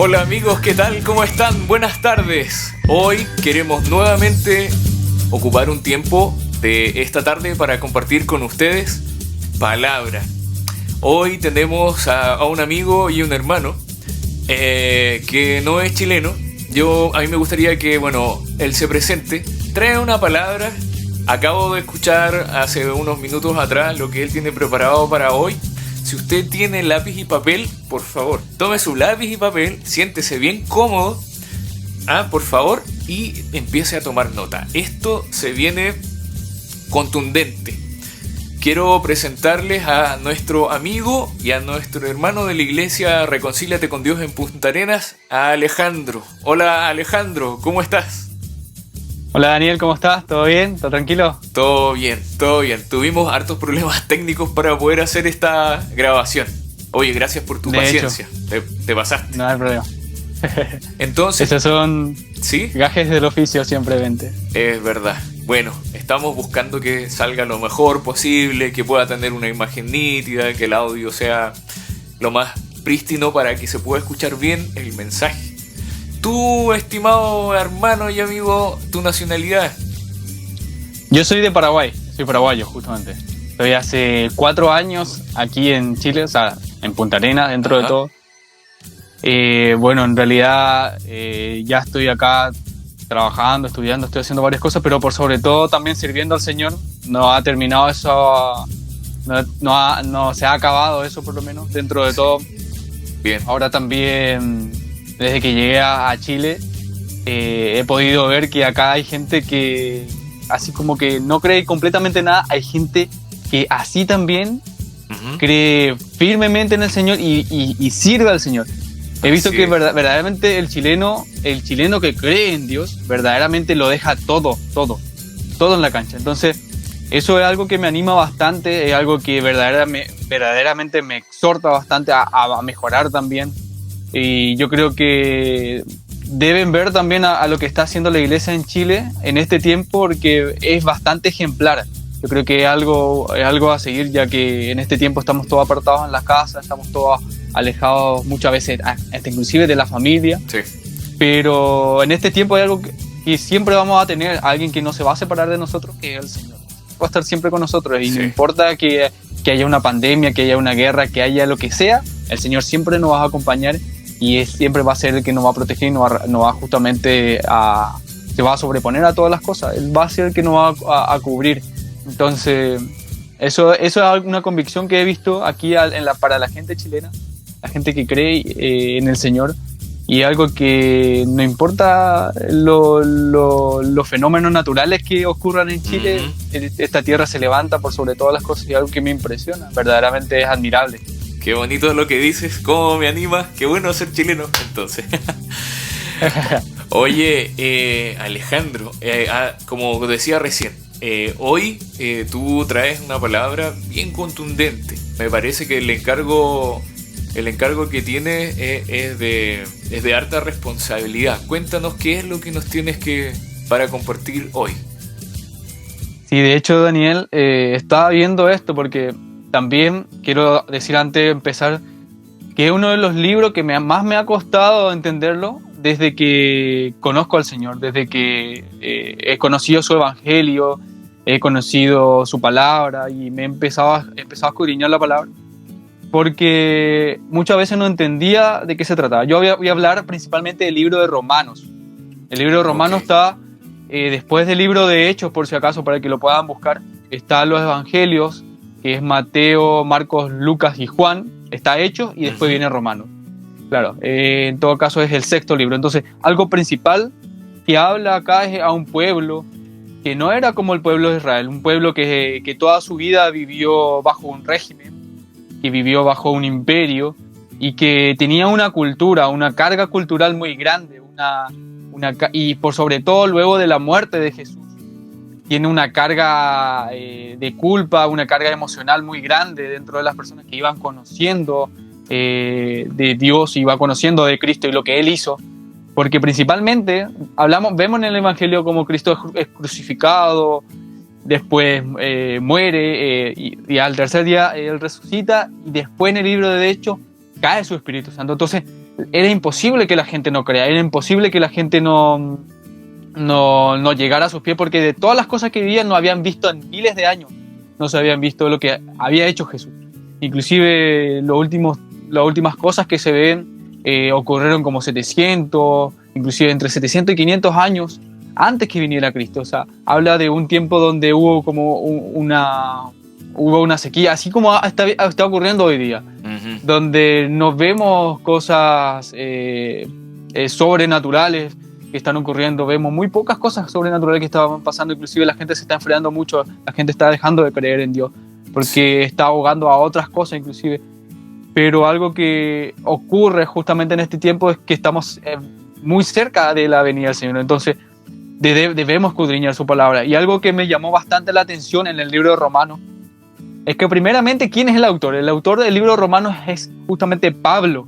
Hola amigos, ¿qué tal? ¿Cómo están? Buenas tardes. Hoy queremos nuevamente ocupar un tiempo de esta tarde para compartir con ustedes palabra. Hoy tenemos a un amigo y un hermano que no es chileno. A mí me gustaría que, él se presente. Trae una palabra. Acabo de escuchar hace unos minutos atrás lo que él tiene preparado para hoy. Si usted tiene lápiz y papel, por favor, tome su lápiz y papel, siéntese bien cómodo, por favor, y empiece a tomar nota. Esto se viene contundente. Quiero presentarles a nuestro amigo y a nuestro hermano de la iglesia Reconcíliate con Dios en Punta Arenas, a Alejandro. Hola Alejandro, ¿cómo estás? Hola Daniel, ¿cómo estás? ¿Todo bien? ¿Todo tranquilo? Todo bien, todo bien. Tuvimos hartos problemas técnicos para poder hacer esta grabación. Oye, gracias por tu paciencia. Te pasaste. No hay problema. Entonces, esos son ¿sí? gajes del oficio simplemente. Es verdad. Bueno, estamos buscando que salga lo mejor posible, que pueda tener una imagen nítida, que el audio sea lo más prístino para que se pueda escuchar bien el mensaje. Tú, estimado hermano y amigo, tu nacionalidad. Yo soy de Paraguay, soy paraguayo justamente. Estoy hace 4 años aquí en Chile, o sea, en Punta Arenas, dentro de todo. En realidad ya estoy acá trabajando, estudiando, estoy haciendo varias cosas, pero por sobre todo también sirviendo al Señor. No ha terminado eso, no se ha acabado eso por lo menos, dentro de todo. Bien. Ahora también, desde que llegué a Chile, he podido ver que acá hay gente que, así como que no cree completamente nada, hay gente que así también cree firmemente en el Señor y sirve al Señor. He visto que verdaderamente el chileno que cree en Dios, verdaderamente lo deja todo en la cancha. Entonces, eso es algo que me anima bastante, es algo que verdaderamente me exhorta bastante a mejorar también. Y yo creo que deben ver también a lo que está haciendo la iglesia en Chile en este tiempo, porque es bastante ejemplar. Yo creo que es algo a seguir, ya que en este tiempo estamos todos apartados en las casas, estamos todos alejados muchas veces, hasta inclusive de la familia. Sí. Pero en este tiempo hay algo que siempre vamos a tener, alguien que no se va a separar de nosotros, que es el Señor. Va a estar siempre con nosotros y no importa que haya una pandemia, que haya una guerra, que haya lo que sea, el Señor siempre nos va a acompañar y siempre va a ser el que nos va a proteger y nos va justamente se va a sobreponer a todas las cosas. Él va a ser el que nos va a cubrir. Entonces, eso es una convicción que he visto aquí para la gente chilena, la gente que cree en el Señor, y algo que no importa los fenómenos naturales que ocurran en Chile, esta tierra se levanta por sobre todas las cosas, y algo que me impresiona, verdaderamente es admirable. Qué bonito lo que dices, cómo me anima, qué bueno ser chileno, entonces. Oye, Alejandro, como decía recién, hoy tú traes una palabra bien contundente. Me parece que el encargo que tienes es de harta responsabilidad. Cuéntanos qué es lo que nos tienes para compartir hoy. Sí, de hecho, Daniel, estaba viendo esto porque también quiero decir antes de empezar que es uno de los libros que más me ha costado entenderlo desde que conozco al Señor, desde que he conocido su evangelio, he conocido su palabra y me he empezado a escudriñar la palabra, porque muchas veces no entendía de qué se trataba. Yo voy a hablar principalmente del libro de Romanos. El libro de Romanos está después del libro de Hechos, por si acaso, para que lo puedan buscar. Están los evangelios, que es Mateo, Marcos, Lucas y Juan. Está Hechos y después viene Romanos. Claro, en todo caso es el 6º libro. Entonces, algo principal que habla acá es a un pueblo que no era como el pueblo de Israel, un pueblo que toda su vida vivió bajo un régimen, que vivió bajo un imperio y que tenía una cultura, una carga cultural muy grande, y por sobre todo luego de la muerte de Jesús, tiene una carga de culpa, una carga emocional muy grande dentro de las personas que iban conociendo de Dios, iban conociendo de Cristo y lo que Él hizo. Porque principalmente vemos en el Evangelio como Cristo es crucificado, después muere y al tercer día Él resucita, y después en el libro de Hechos cae su Espíritu Santo. Entonces era imposible que la gente no crea, era imposible que la gente no llegara a sus pies, porque de todas las cosas que vivían no habían visto en miles de años, no se habían visto lo que había hecho Jesús. Inclusive las últimas cosas que se ven ocurrieron como 700, inclusive entre 700 y 500 años antes que viniera Cristo. O sea, habla de un tiempo donde hubo como una sequía, así como está ocurriendo hoy día, donde nos vemos cosas sobrenaturales que están ocurriendo, vemos muy pocas cosas sobrenaturales que estaban pasando, inclusive la gente se está enfriando mucho, la gente está dejando de creer en Dios, porque está ahogando a otras cosas inclusive. Pero algo que ocurre justamente en este tiempo es que estamos muy cerca de la venida del Señor, entonces debemos escudriñar su palabra. Y algo que me llamó bastante la atención en el libro de Romanos es que primeramente, ¿quién es el autor? El autor del libro de Romanos es justamente Pablo.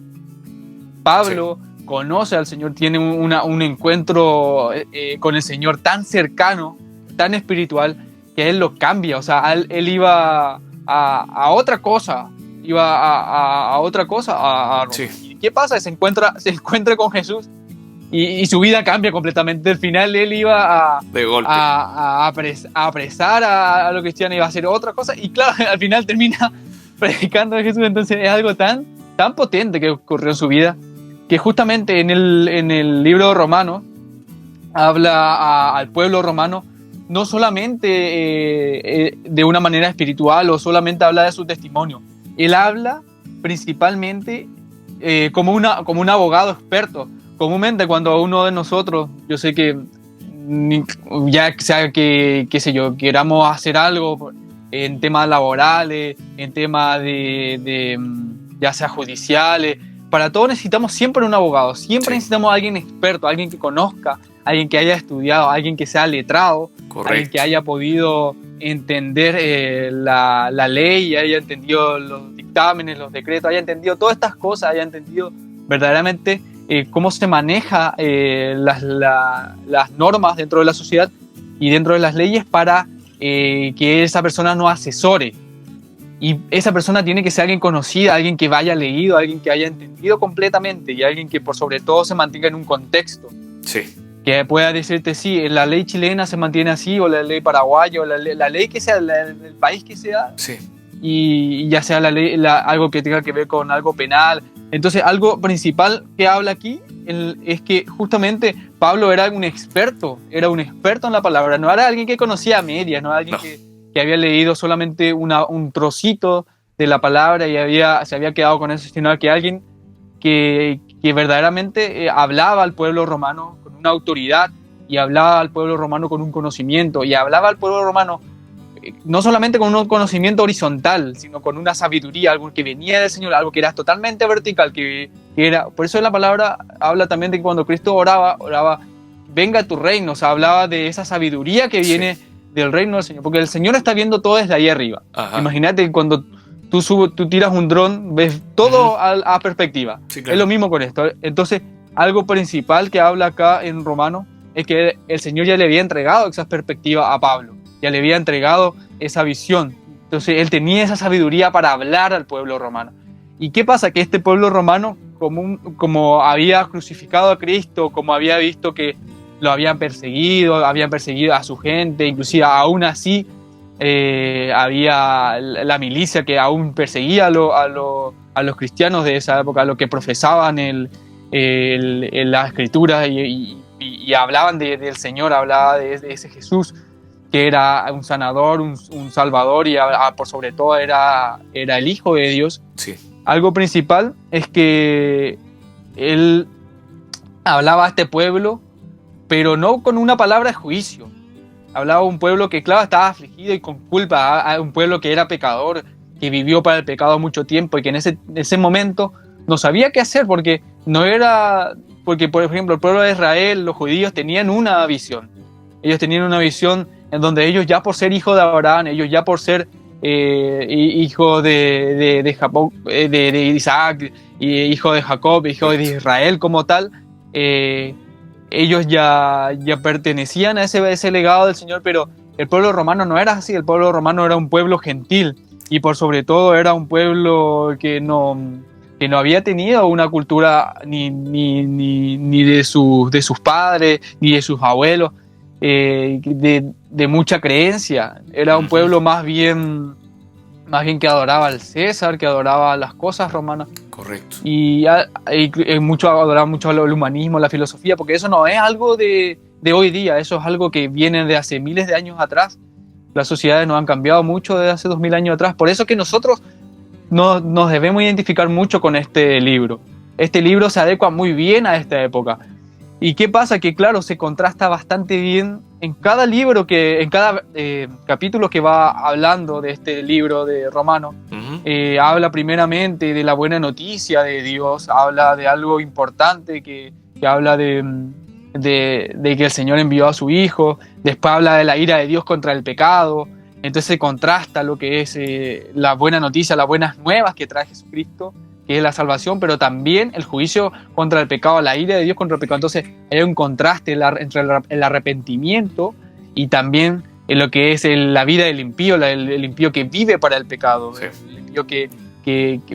Pablo conoce al Señor, tiene un encuentro con el Señor tan cercano, tan espiritual, que él lo cambia. O sea, él iba a otra cosa, iba a otra cosa. ¿Y qué pasa? Se encuentra con Jesús y su vida cambia completamente. Al final él iba a apresar a los cristianos, iba a hacer otra cosa, y claro, al final termina predicando a Jesús. Entonces es algo tan potente que ocurrió en su vida, que justamente en el libro de Romanos habla al pueblo romano no solamente de una manera espiritual, o solamente habla de su testimonio. Él habla principalmente como un abogado experto. Comúnmente cuando uno de nosotros, yo sé que ya sea que, qué sé yo, queramos hacer algo en temas laborales, en temas de ya sea judiciales, para todo necesitamos siempre un abogado, siempre necesitamos a alguien experto, alguien que conozca, alguien que haya estudiado, alguien que sea letrado, alguien que haya podido entender la ley, haya entendido los dictámenes, los decretos, haya entendido todas estas cosas, haya entendido verdaderamente cómo se maneja las normas dentro de la sociedad y dentro de las leyes, para que esa persona nos asesore. Y esa persona tiene que ser alguien conocida, alguien que haya leído, alguien que haya entendido completamente, y alguien que por sobre todo se mantenga en un contexto. Sí. Que pueda decirte, sí, la ley chilena se mantiene así, o la ley paraguaya, o la ley que sea, el país que sea. Sí. Y ya sea la ley, algo que tenga que ver con algo penal. Entonces, algo principal que habla aquí es que justamente Pablo era un experto en la palabra. No era alguien que conocía a medias, no era alguien que había leído solamente un trocito de la palabra y se había quedado con eso, sino que alguien que verdaderamente hablaba al pueblo romano con una autoridad, y hablaba al pueblo romano con un conocimiento, y hablaba al pueblo romano no solamente con un conocimiento horizontal, sino con una sabiduría, algo que venía del Señor, algo que era totalmente vertical, que era. Por eso la palabra habla también de que cuando Cristo oraba, venga tu reino. O sea, hablaba de esa sabiduría que viene del reino del Señor, porque el Señor está viendo todo desde ahí arriba. Ajá. Imagínate cuando tú tiras un dron, ves todo a perspectiva. Sí, claro. Es lo mismo con esto. Entonces, algo principal que habla acá en Romanos es que el Señor ya le había entregado esa perspectiva a Pablo, ya le había entregado esa visión. Entonces él tenía esa sabiduría para hablar al pueblo romano. ¿Y qué pasa? Que este pueblo romano, como había crucificado a Cristo, como había visto que lo habían perseguido a su gente, inclusive aún así había la milicia que aún perseguía a los cristianos de esa época, a los que profesaban la escritura y hablaban del Señor, hablaba de ese Jesús que era un sanador, un salvador, y por sobre todo era el Hijo de Dios. Sí. Algo principal es que él hablaba a este pueblo, pero no con una palabra de juicio. Hablaba a un pueblo que, claro, estaba afligido y con culpa, a un pueblo que era pecador, que vivió para el pecado mucho tiempo, y que en ese momento no sabía qué hacer, porque, por ejemplo, el pueblo de Israel, los judíos, tenían una visión. Ellos tenían una visión en donde ellos, ya por ser hijos de Abraham, ellos ya por ser hijo de Isaac, hijo de Jacob, hijo de Israel como tal, ellos ya pertenecían a ese legado del Señor. Pero el pueblo romano no era así. El pueblo romano era un pueblo gentil, y por sobre todo era un pueblo que que no había tenido una cultura ni de sus padres, ni de sus abuelos, de mucha creencia. Era un pueblo más bien que adoraba al César, que adoraba las cosas romanas. Correcto. Y adoraba mucho el humanismo, la filosofía, porque eso no es algo de hoy día, eso es algo que viene de hace miles de años atrás. Las sociedades nos han cambiado mucho desde hace 2000 años atrás. Por eso que nosotros nos debemos identificar mucho con este libro. Este libro se adecua muy bien a esta época. ¿Y qué pasa? Que claro, se contrasta bastante bien en cada libro, en cada capítulo que va hablando de este libro de Romanos. Habla primeramente de la buena noticia de Dios, habla de algo importante que habla de que el Señor envió a su Hijo, después habla de la ira de Dios contra el pecado. Entonces se contrasta lo que es la buena noticia, las buenas nuevas que trae Jesucristo, que es la salvación, pero también el juicio contra el pecado, la ira de Dios contra el pecado. Entonces hay un contraste entre el arrepentimiento y también en lo que es la vida del impío, el impío que vive para el pecado, sí. El impío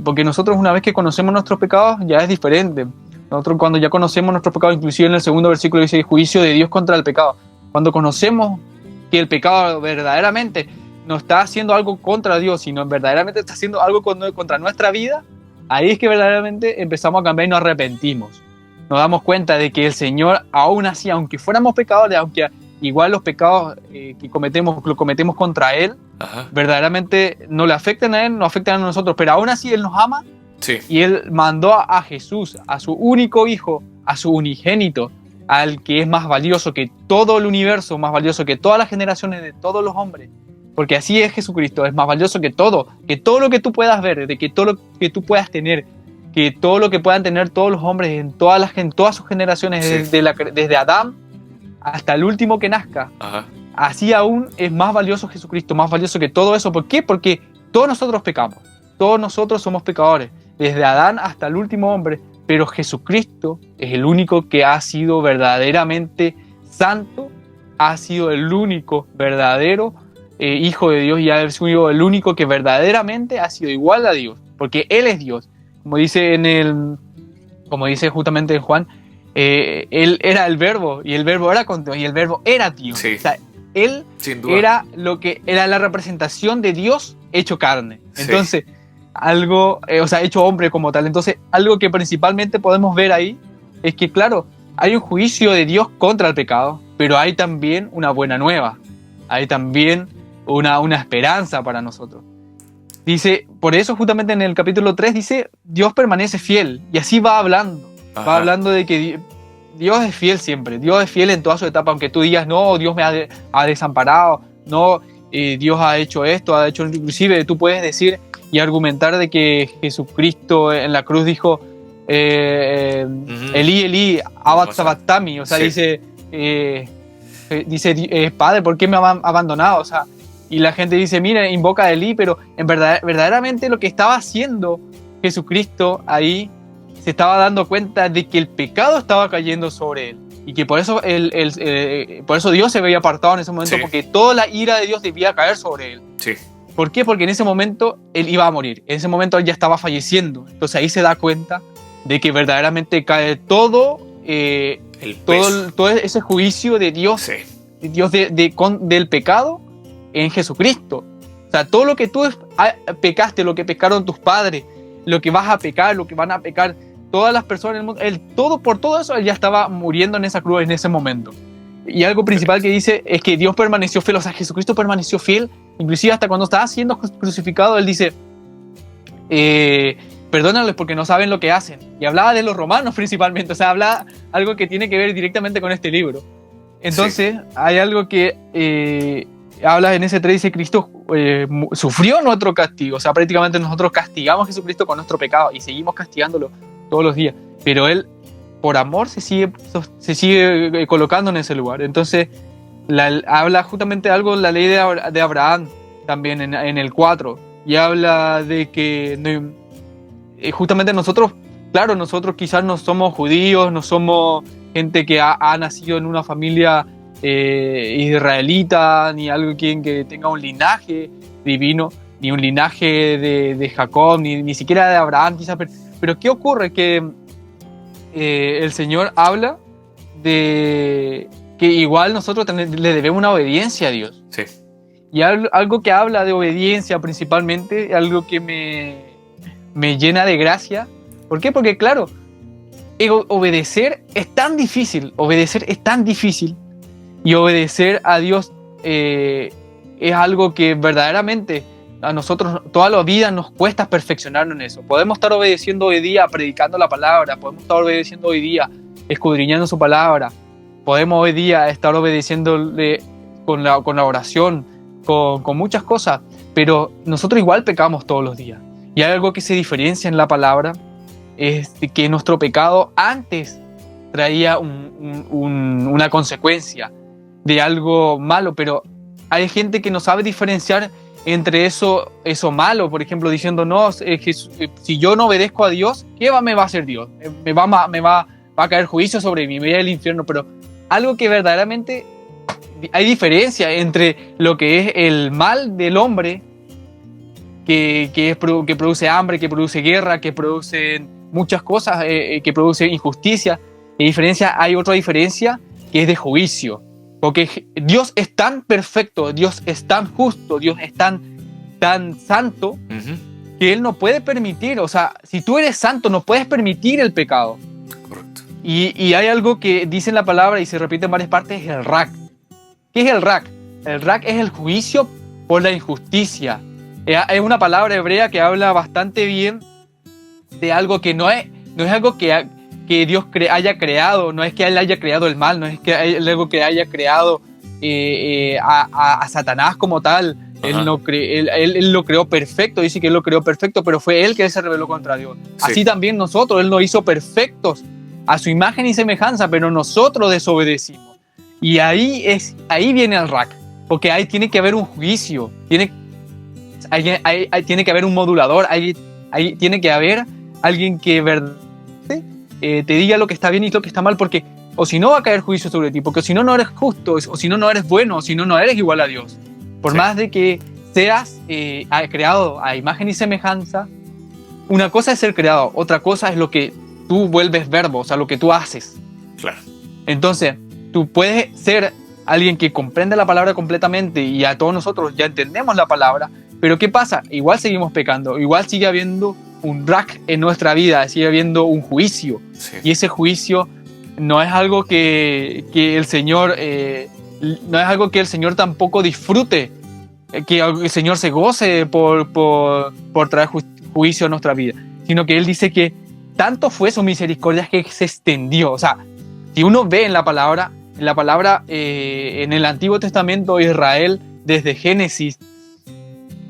porque nosotros una vez que conocemos nuestros pecados ya es diferente. Nosotros cuando ya conocemos nuestros pecados, inclusive en el segundo versículo dice juicio de Dios contra el pecado. Cuando conocemos que el pecado verdaderamente no está haciendo algo contra Dios, sino verdaderamente está haciendo algo contra nuestra vida, ahí es que verdaderamente empezamos a cambiar y nos arrepentimos. Nos damos cuenta de que el Señor, aún así, aunque fuéramos pecadores, aunque igual los pecados que cometemos contra Él, ajá, verdaderamente no le afectan a Él, no afectan a nosotros, pero aún así Él nos ama. Sí. Y Él mandó a Jesús, a su único Hijo, a su unigénito, al que es más valioso que todo el universo, más valioso que todas las generaciones de todos los hombres, porque así es Jesucristo, es más valioso que todo lo que tú puedas ver, de que todo lo que tú puedas tener, que todo lo que puedan tener todos los hombres en todas sus generaciones, sí, desde Adán hasta el último que nazca. Ajá. Así aún es más valioso Jesucristo, más valioso que todo eso. ¿Por qué? Porque todos nosotros pecamos, todos nosotros somos pecadores, desde Adán hasta el último hombre, pero Jesucristo es el único que ha sido verdaderamente santo, ha sido el único verdadero Hijo de Dios y ha sido el único que verdaderamente ha sido igual a Dios, porque Él es Dios. Como dice justamente en Juan, Él era el Verbo y el Verbo era con Dios y el Verbo era Dios. Sí. O sea, Él era era la representación de Dios hecho carne. Entonces, sí, algo, hecho hombre como tal. Entonces, algo que principalmente podemos ver ahí es que, claro, hay un juicio de Dios contra el pecado, pero hay también una buena nueva. Hay también una esperanza para nosotros. Dice, por eso justamente en el capítulo 3 dice, Dios permanece fiel. Y así va hablando. Ajá. Va hablando de que Dios es fiel siempre. Dios es fiel en toda su etapa. Aunque tú digas, no, Dios me ha desamparado. No, Dios ha hecho esto, ha hecho... Inclusive tú puedes decir y argumentar de que Jesucristo en la cruz dijo Elí, Elí, abat sabachthani. O sea, sí, dice, Padre, ¿por qué me ha abandonado? O sea, y la gente dice, mira, invoca a Elí, pero en verdad, verdaderamente lo que estaba haciendo Jesucristo ahí, se estaba dando cuenta de que el pecado estaba cayendo sobre él. Y que por eso, por eso Dios se veía apartado en ese momento, sí, porque toda la ira de Dios debía caer sobre él. Sí. ¿Por qué? Porque en ese momento él iba a morir. En ese momento él ya estaba falleciendo. Entonces ahí se da cuenta de que verdaderamente cae todo ese juicio de Dios, sí, de Dios del pecado en Jesucristo. O sea, todo lo que tú pecaste, lo que pecaron tus padres, lo que vas a pecar, lo que van a pecar todas las personas en el mundo, por todo eso él ya estaba muriendo en esa cruz en ese momento. Y algo principal que dice es que Dios permaneció fiel, o sea, Jesucristo permaneció fiel, inclusive hasta cuando estaba siendo crucificado, él dice, perdónales porque no saben lo que hacen. Y hablaba de los romanos principalmente, o sea, hablaba algo que tiene que ver directamente con este libro. Entonces, sí, hay algo que habla en ese 3, dice, Cristo sufrió nuestro castigo, o sea, prácticamente nosotros castigamos a Jesucristo con nuestro pecado y seguimos castigándolo todos los días, pero Él, por amor, se sigue colocando en ese lugar. Entonces, habla justamente algo en la ley de Abraham, también en el 4, y habla de que justamente nosotros, claro, nosotros quizás no somos judíos, no somos gente que ha nacido en una familia israelita, ni alguien que tenga un linaje divino, ni un linaje de Jacob, ni siquiera de Abraham, quizás, Pero ¿qué ocurre? Que el Señor habla de que igual nosotros le debemos una obediencia a Dios. Sí. Y algo que habla de obediencia principalmente, algo que me llena de gracia. ¿Por qué? Porque claro, obedecer es tan difícil, y obedecer a Dios es algo que verdaderamente a nosotros toda la vida nos cuesta perfeccionarnos en eso. Podemos estar obedeciendo hoy día predicando la palabra, podemos estar obedeciendo hoy día escudriñando su palabra, podemos hoy día estar obedeciéndole con la oración, con muchas cosas, pero nosotros igual pecamos todos los días. Y hay algo que se diferencia en la palabra, es que nuestro pecado antes traía una consecuencia de algo malo, pero hay gente que no sabe diferenciar entre eso malo, por ejemplo, diciendo, no, si yo no obedezco a Dios, ¿qué me va a hacer Dios? Me va a caer juicio sobre mí, me voy al infierno. Pero algo que verdaderamente hay diferencia entre lo que es el mal del hombre, que produce hambre, que produce guerra, que produce muchas cosas, que produce injusticia. Hay otra diferencia que es de juicio. Porque Dios es tan perfecto, Dios es tan justo, Dios es tan santo, que Él no puede permitir, o sea, si tú eres santo no puedes permitir el pecado. Correcto. Y hay algo que dice en la palabra y se repite en varias partes, es el rak. ¿Qué es el rak? El rak es el juicio por la injusticia. Es una palabra hebrea que habla bastante bien de algo que no es algo que Dios haya creado, no es que Él haya creado el mal, no es que algo que haya creado a Satanás como tal. Él lo creó perfecto, dice que Él lo creó perfecto, pero fue Él que se rebeló contra Dios. Sí. Así también nosotros, Él nos hizo perfectos a su imagen y semejanza, pero nosotros desobedecimos. Y ahí viene el rak, porque ahí tiene que haber un juicio, tiene que haber un modulador, ahí tiene que haber alguien que te diga lo que está bien y lo que está mal, porque o si no va a caer juicio sobre ti, porque si no eres justo, o si no eres bueno, o si no eres igual a Dios. Por más de que seas creado a imagen y semejanza, una cosa es ser creado, otra cosa es lo que tú vuelves verbo, o sea, lo que tú haces. Claro. Entonces, tú puedes ser alguien que comprende la palabra completamente, y a todos nosotros ya entendemos la palabra, pero ¿qué pasa? Igual seguimos pecando, igual sigue habiendo un rak en nuestra vida, sigue habiendo un juicio. Sí. Y ese juicio no es algo que el Señor tampoco disfrute, que el Señor se goce por traer juicio a nuestra vida, sino que Él dice que tanto fue su misericordia que se extendió. O sea, si uno ve en la palabra en el Antiguo Testamento, Israel, desde Génesis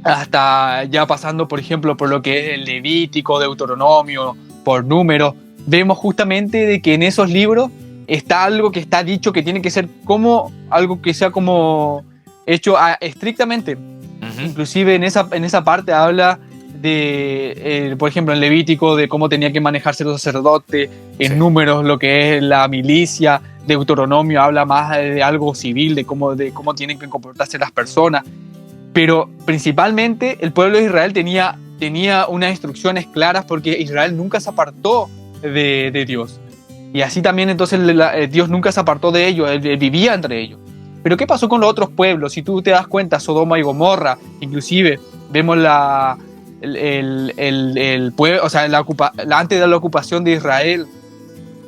hasta ya pasando, por ejemplo, por lo que es el Levítico, Deuteronomio, por Números, vemos justamente de que en esos libros está algo que está dicho que tiene que ser como algo que sea como hecho estrictamente. Inclusive en esa parte habla de, por ejemplo, en Levítico, de cómo tenía que manejarse los sacerdotes, en Números lo que es la milicia, Deuteronomio habla más de algo civil, de cómo tienen que comportarse las personas. Pero principalmente el pueblo de Israel tenía unas instrucciones claras, porque Israel nunca se apartó de Dios. Y así también entonces Dios nunca se apartó de ellos, él vivía entre ellos. Pero ¿qué pasó con los otros pueblos? Si tú te das cuenta, Sodoma y Gomorra, inclusive vemos el pueblo, o sea, antes de la ocupación de Israel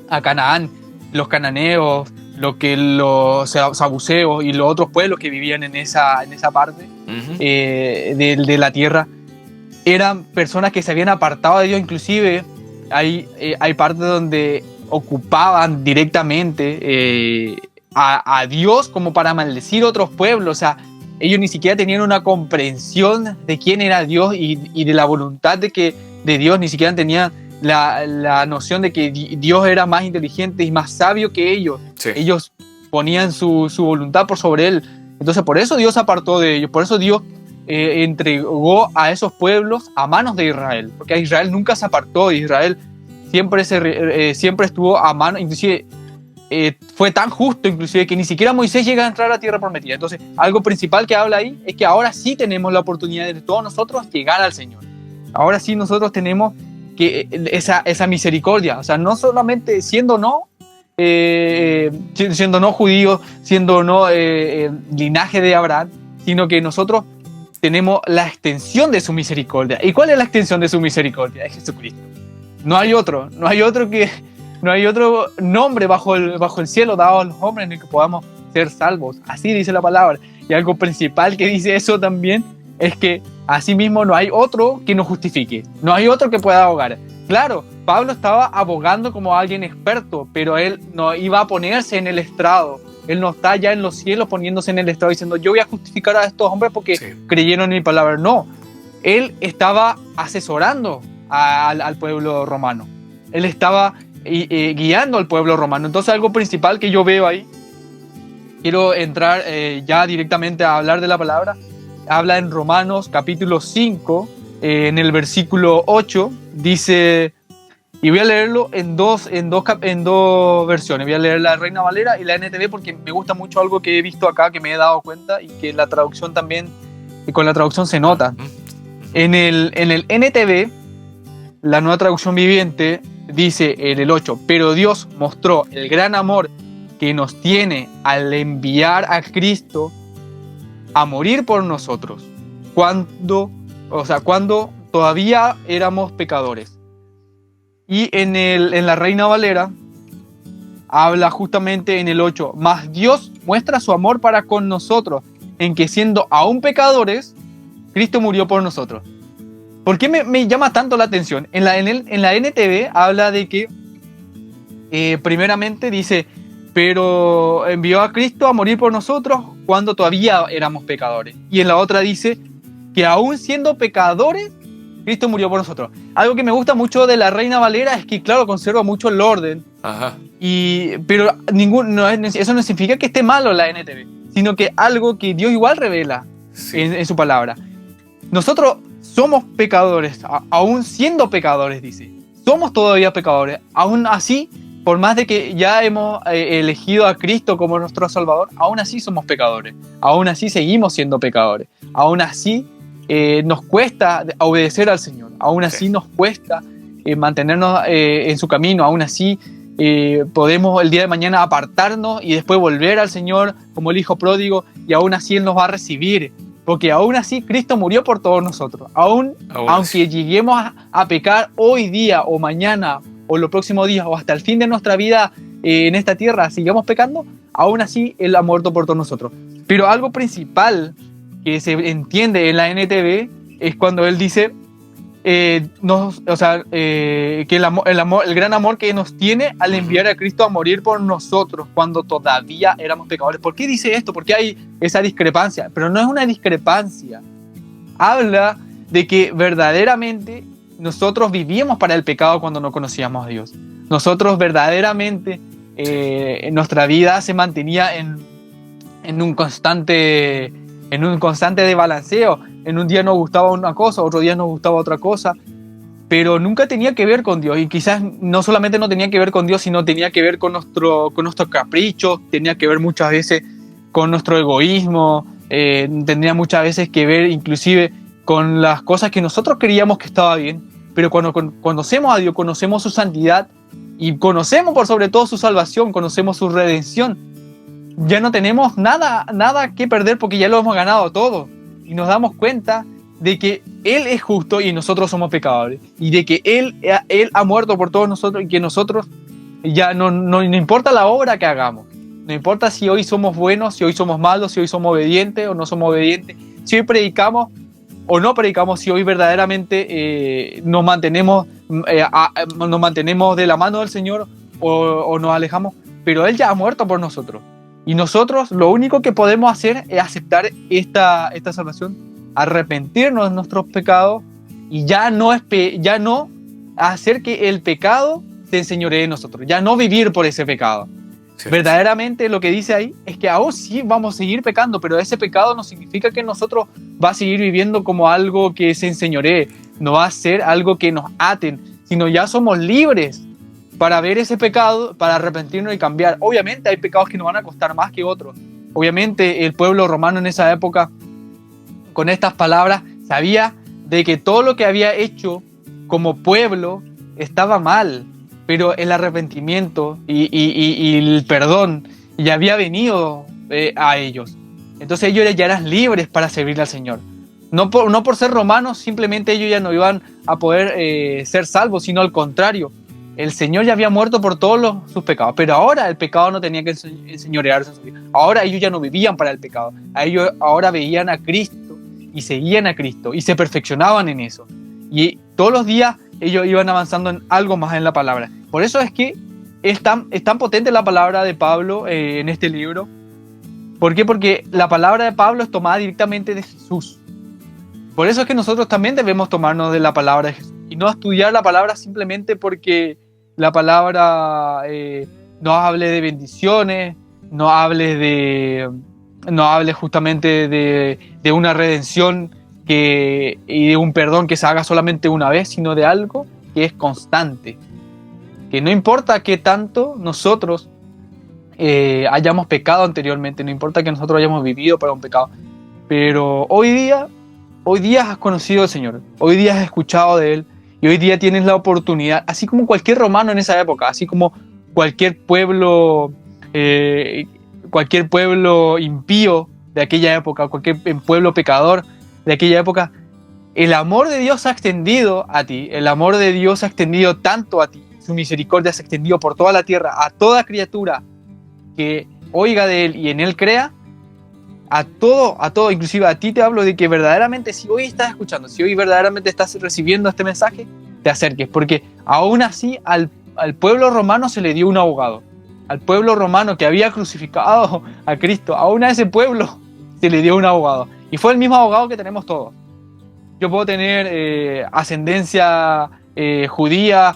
a Canaán, los cananeos, los sabuceos y los otros pueblos que vivían en esa parte de la tierra, eran personas que se habían apartado de Dios. Inclusive hay partes donde ocupaban directamente a Dios como para maldecir otros pueblos. O sea, ellos ni siquiera tenían una comprensión de quién era Dios y de la voluntad de Dios, ni siquiera tenían la noción de que Dios era más inteligente y más sabio que ellos. Sí. Ellos ponían su voluntad por sobre Él. Entonces por eso Dios se apartó de ellos, por eso Dios entregó a esos pueblos a manos de Israel, porque Israel nunca se apartó. Israel siempre estuvo a mano, inclusive fue tan justo inclusive que ni siquiera Moisés llega a entrar a la tierra prometida. Entonces algo principal que habla ahí es que ahora sí tenemos la oportunidad de todos nosotros llegar al Señor. Ahora sí nosotros tenemos que esa misericordia, o sea, no solamente siendo no judíos, siendo no linaje de Abraham, sino que nosotros tenemos la extensión de su misericordia. ¿Y cuál es la extensión de su misericordia? Es Jesucristo. No hay otro nombre bajo el cielo dado a los hombres en el que podamos ser salvos. Así dice la palabra. Y algo principal que dice eso también es que asimismo no hay otro que nos justifique, no hay otro que pueda abogar. Claro, Pablo estaba abogando como alguien experto, pero él no iba a ponerse en el estrado. Él no está ya en los cielos poniéndose en el estrado diciendo yo voy a justificar a estos hombres porque creyeron en mi palabra. No, él estaba asesorando al pueblo romano. Él estaba guiando al pueblo romano. Entonces algo principal que yo veo ahí, quiero entrar ya directamente a hablar de la palabra. Habla en Romanos capítulo 5, en el versículo 8, dice, y voy a leerlo en dos versiones. Voy a leer la Reina Valera y la NTV porque me gusta mucho algo que he visto acá, que me he dado cuenta y que la traducción también, y con la traducción se nota. En el NTV, la nueva traducción viviente, dice en el 8, pero Dios mostró el gran amor que nos tiene al enviar a Cristo a morir por nosotros, cuando todavía éramos pecadores. Y en la Reina Valera habla justamente en el 8, mas Dios muestra su amor para con nosotros, en que siendo aún pecadores, Cristo murió por nosotros. ¿Por qué me llama tanto la atención? En la NTV habla de que, primeramente dice, pero envió a Cristo a morir por nosotros cuando todavía éramos pecadores. Y en la otra dice que aún siendo pecadores, Cristo murió por nosotros. Algo que me gusta mucho de la Reina Valera es que, claro, conserva mucho el orden. Ajá. Pero eso no significa que esté malo la NTV, sino que algo que Dios igual revela en su palabra. Nosotros somos pecadores, aún siendo pecadores, dice. Somos todavía pecadores. Aún así, por más de que ya hemos elegido a Cristo como nuestro Salvador, aún así somos pecadores. Aún así seguimos siendo pecadores. Aún así nos cuesta obedecer al Señor. Aún así nos cuesta mantenernos en su camino. Aún así podemos el día de mañana apartarnos y después volver al Señor como el Hijo pródigo, y aún así Él nos va a recibir. Porque aún así Cristo murió por todos nosotros. Aunque lleguemos a pecar hoy día o mañana o los próximos días o hasta el fin de nuestra vida en esta tierra, sigamos pecando, aún así Él ha muerto por todos nosotros. Pero algo principal que se entiende en la NTV es cuando Él dice que el gran amor que nos tiene al enviar a Cristo a morir por nosotros cuando todavía éramos pecadores. ¿Por qué dice esto? Porque hay esa discrepancia, pero no es una discrepancia. Habla de que verdaderamente nosotros vivíamos para el pecado cuando no conocíamos a Dios. Nosotros verdaderamente nuestra vida se mantenía en un constante desbalanceo. En un día nos gustaba una cosa, otro día nos gustaba otra cosa, pero nunca tenía que ver con Dios. Y quizás no solamente no tenía que ver con Dios, sino tenía que ver con nuestros caprichos, tenía que ver muchas veces con nuestro egoísmo, tendría muchas veces que ver inclusive con las cosas que nosotros creíamos que estaba bien. Pero cuando conocemos a Dios, conocemos su santidad y conocemos por sobre todo su salvación, conocemos su redención, ya no tenemos nada que perder porque ya lo hemos ganado todo. Y nos damos cuenta de que Él es justo y nosotros somos pecadores. Y de que Él ha muerto por todos nosotros y que nosotros ya no importa la obra que hagamos. No importa si hoy somos buenos, si hoy somos malos, si hoy somos obedientes o no somos obedientes. Si hoy predicamos o no predicamos, si hoy verdaderamente nos mantenemos de la mano del Señor o nos alejamos. Pero Él ya ha muerto por nosotros. Y nosotros lo único que podemos hacer es aceptar esta salvación, arrepentirnos de nuestros pecados y ya no hacer que el pecado se enseñoree de nosotros, ya no vivir por ese pecado. Sí. Verdaderamente lo que dice ahí es que aún sí vamos a seguir pecando, pero ese pecado no significa que nosotros va a seguir viviendo como algo que se enseñoree, no va a ser algo que nos aten, sino ya somos libres para ver ese pecado, para arrepentirnos y cambiar. Obviamente hay pecados que nos van a costar más que otros. Obviamente el pueblo romano en esa época, con estas palabras, sabía de que todo lo que había hecho como pueblo estaba mal, pero el arrepentimiento y el perdón ya había venido a ellos. Entonces ellos ya eran libres para servir al Señor. No por ser romanos, simplemente ellos ya no iban a poder ser salvos, sino al contrario. El Señor ya había muerto por todos sus pecados, pero ahora el pecado no tenía que enseñorearse en su vida. Ahora ellos ya no vivían para el pecado. Ellos ahora veían a Cristo y seguían a Cristo y se perfeccionaban en eso. Y todos los días ellos iban avanzando en algo más en la palabra. Por eso es que es tan potente la palabra de Pablo en este libro. ¿Por qué? Porque la palabra de Pablo es tomada directamente de Jesús. Por eso es que nosotros también debemos tomarnos de la palabra de Jesús y no estudiar la palabra simplemente porque la palabra nos hable de bendiciones, nos hable justamente de una redención y de un perdón que se haga solamente una vez, sino de algo que es constante. Que no importa qué tanto nosotros hayamos pecado anteriormente, no importa que nosotros hayamos vivido para un pecado, pero hoy día has conocido al Señor, hoy día has escuchado de Él y hoy día tienes la oportunidad, así como cualquier romano en esa época, así como cualquier pueblo impío de aquella época, cualquier pueblo pecador de aquella época, el amor de Dios se ha extendido a ti, el amor de Dios se ha extendido tanto a ti, su misericordia se ha extendido por toda la tierra, a toda criatura que oiga de Él y en Él crea, a todo, inclusive a ti te hablo de que verdaderamente si hoy estás escuchando, si hoy verdaderamente estás recibiendo este mensaje, te acerques, porque aún así al pueblo romano se le dio un abogado, al pueblo romano que había crucificado a Cristo, aún a ese pueblo se le dio un abogado, y fue el mismo abogado que tenemos todos. Yo puedo tener ascendencia judía,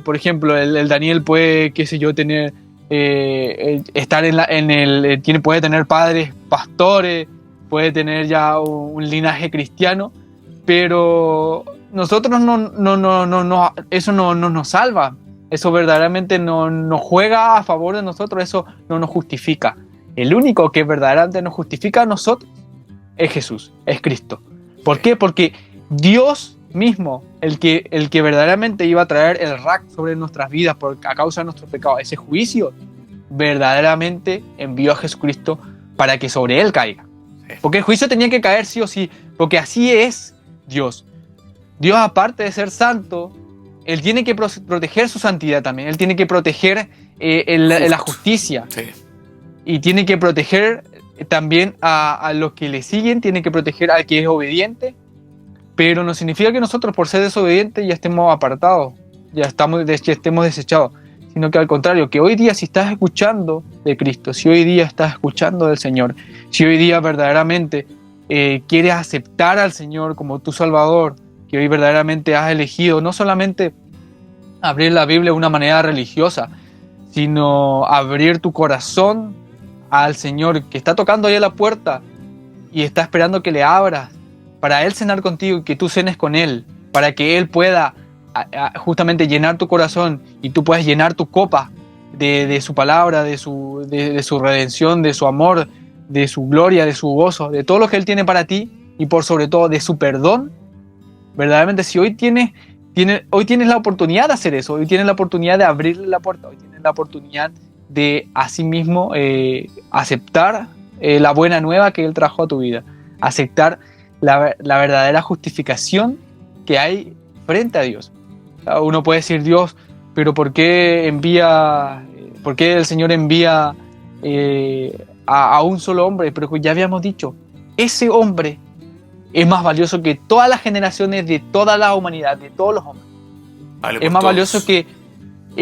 por ejemplo, el Daniel puede, qué sé yo, tener estar puede tener padres pastores, puede tener ya un linaje cristiano, pero nosotros eso no nos salva, eso verdaderamente no nos juega a favor de nosotros, eso no nos justifica. El único que verdaderamente nos justifica a nosotros es Jesús, es Cristo. ¿Por qué? Porque Dios mismo, el que verdaderamente iba a traer el rack sobre nuestras vidas a causa de nuestros pecados, ese juicio, verdaderamente envió a Jesucristo para que sobre él caiga. Porque el juicio tenía que caer sí o sí, porque así es Dios. Dios, aparte de ser santo, Él tiene que proteger su santidad también, Él tiene que proteger la justicia. Sí. Y tiene que proteger también a los que le siguen, tiene que proteger al que es obediente, pero no significa que nosotros por ser desobedientes ya estemos apartados, ya estemos desechados, sino que al contrario, que hoy día si estás escuchando de Cristo, si hoy día estás escuchando del Señor, si hoy día verdaderamente quieres aceptar al Señor como tu Salvador, que hoy verdaderamente has elegido no solamente abrir la Biblia de una manera religiosa, sino abrir tu corazón al Señor que está tocando ahí a la puerta y está esperando que le abras para Él cenar contigo y que tú cenes con Él, para que Él pueda justamente llenar tu corazón y tú puedas llenar tu copa de su palabra, de su redención, de su amor, de su gloria, de su gozo, de todo lo que Él tiene para ti y por sobre todo de su perdón. Verdaderamente, si hoy tienes la oportunidad de hacer eso, hoy tienes la oportunidad de abrirle la puerta, hoy tienes la oportunidad de asimismo aceptar la buena nueva que Él trajo a tu vida, aceptar la verdadera justificación que hay frente a Dios. Uno puede decir, Dios, pero ¿por qué el Señor envía a un solo hombre? Pero ya habíamos dicho, ese hombre es más valioso que todas las generaciones de toda la humanidad, de todos los hombres. Es